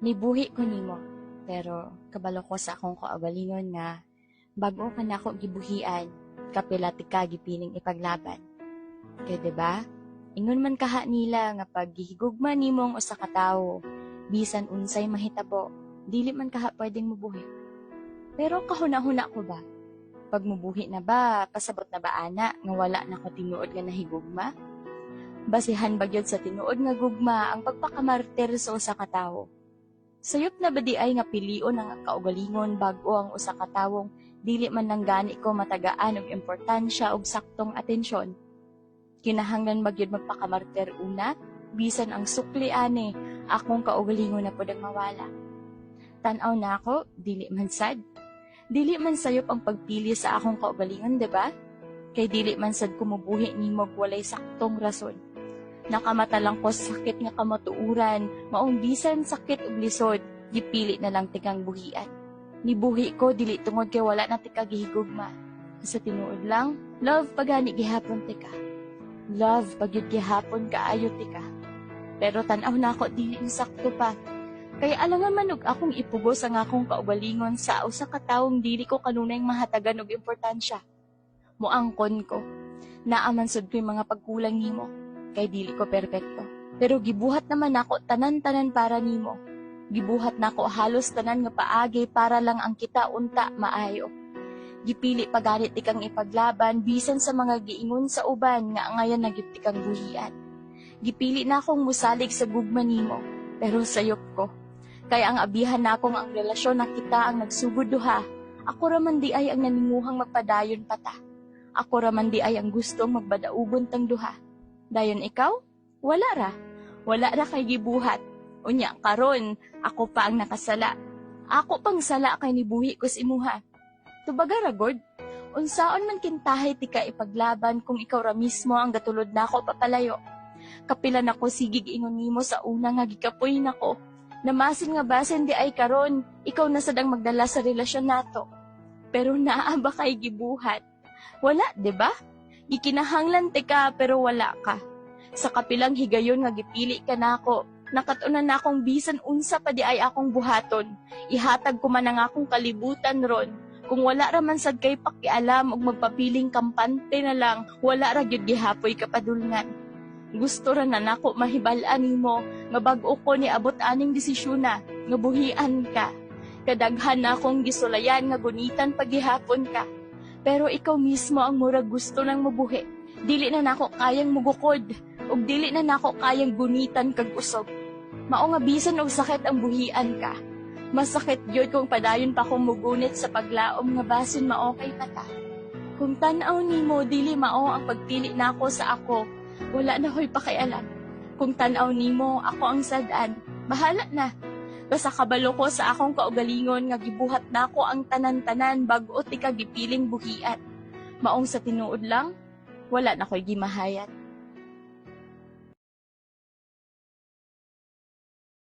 Nibuhi ko nimo, pero kabalo ko sa akong kaugalingon nga bago ka na ako gibuhian, kapilati ka gipiling ipaglaban. Kaya diba? Ingon man kaha nila nga pag gihigugma nimong usa ka tawo, bisan unsay mahitabo, dili man kaha pwedeng mubuhi. Pero kahuna-huna ko ba? Pag mubuhi na ba, pasabot na ba ana nga wala na ko tinuod nga nahigugma? Basihan ba gyud sa tinuod nga gugma ang pagpakamartir sa usa ka tawo? Sayop na ba di ay nga pilion ang kaugalingon bago ang usa ka tawong dili man lang gani ko matagaan og importansya og saktong atensyon? Kinahanglan ba gyud magpakamartir una, bisan ang sukli ani akong kaugalingon na pud ang mawala? Tan-aw na ako, dili man sad. Dili man sayop ang pagpili sa akong kaugalingon, diba? Kay dili man sad kumubuhi nimo walay saktong rason. Nakamata lang ko sa sakit nga kamatuuran, maong bisan sakit ug lisod, gipili na lang tikang buhian. Nibuhi ko dili tungod kay wala na tika gihigugma. Sa tinuod lang, love pagani gihapon tika. Love pagyud gihapon kaayo tika. Pero tan-aw na ako dili sakto pa. Kaya alangan man og akong ipugos ang akong kaugalingon sa usa ka tawong dili ko kanunay mahatagan og importansya. Muangkon ko, naaman sud ko'y mga pagkulang nimo, kay dili ko perpekto. Pero gibuhat naman ako tanan-tanan para nimo. Gibuhat nako halos tanan nga paagi para lang ang kita unta maayo. Gipili paganit ikang ipaglaban bisan sa mga giingon sa uban nga ngayon nagyud ikang buhian. Gipili na akong musalig sa gugma nimo, pero sayop ko. Kaya ang abihan nakong ang relasyon na kita ang nagsugod duha. Ako raman di ay ang naninguhang magpadayon pata. Ako raman di ay ang gustong magbadaugon tang duha. Dayon ikaw? Wala ra. Wala ra kay gibuhat. Unya karon, ako pa ang nakasala. Ako pang sala kay nibuhi ko si imuha. Tubaga ra gud. Unsaon man kintahay tika ipaglaban kung ikaw ra mismo ang gatulod nako papalayo. Kapilan ako sigig ingon nimo sa una nga gikapoy nako. Namasin nga basin di ay karon, ikaw na sadang magdala sa relasyon nato. Pero naa ba kay gibuhat? Wala, di ba? Gikinahanglan tika pero wala ka. Sa kapilang higayon nga gipili ka nako, nakatunan na akong bisan unsa pa di ay akong buhaton. Ihatag ko man ang akong kalibutan ron. Kung wala ra man sad kay pakialam og magpapiling kampante na lang, wala ra gyud gihapoy ka padulngan. Gusto ra na nako mahibal-an nimo nga bag-o ko ni abot aning desisyon na nga buhian ka. Kadaghan na akong gisulayan nga gunitan paghihapon ka. Pero ikaw mismo ang murag gusto nang mabuhi. Dili na nako kayang mugukod ug dili na nako kayang gunitan kag usog. Mao nga bisan og sakit ang buhian ka. Masakit gyud kung padayon pa kong mugunit sa paglaom nga basin maokay na ka. Kung tan-aw nimo dili mao ang pagpili nako sa ako, wala na ho'y pakialam. Kung tanaw nimo, ako ang sadan, bahala na. Basta kabalo ko sa akong kaugalingon nga gibuhat nako ang tanan-tanan bago tika gipiling buhian. Maong sa tinuod lang, wala na ko'y gimahayat.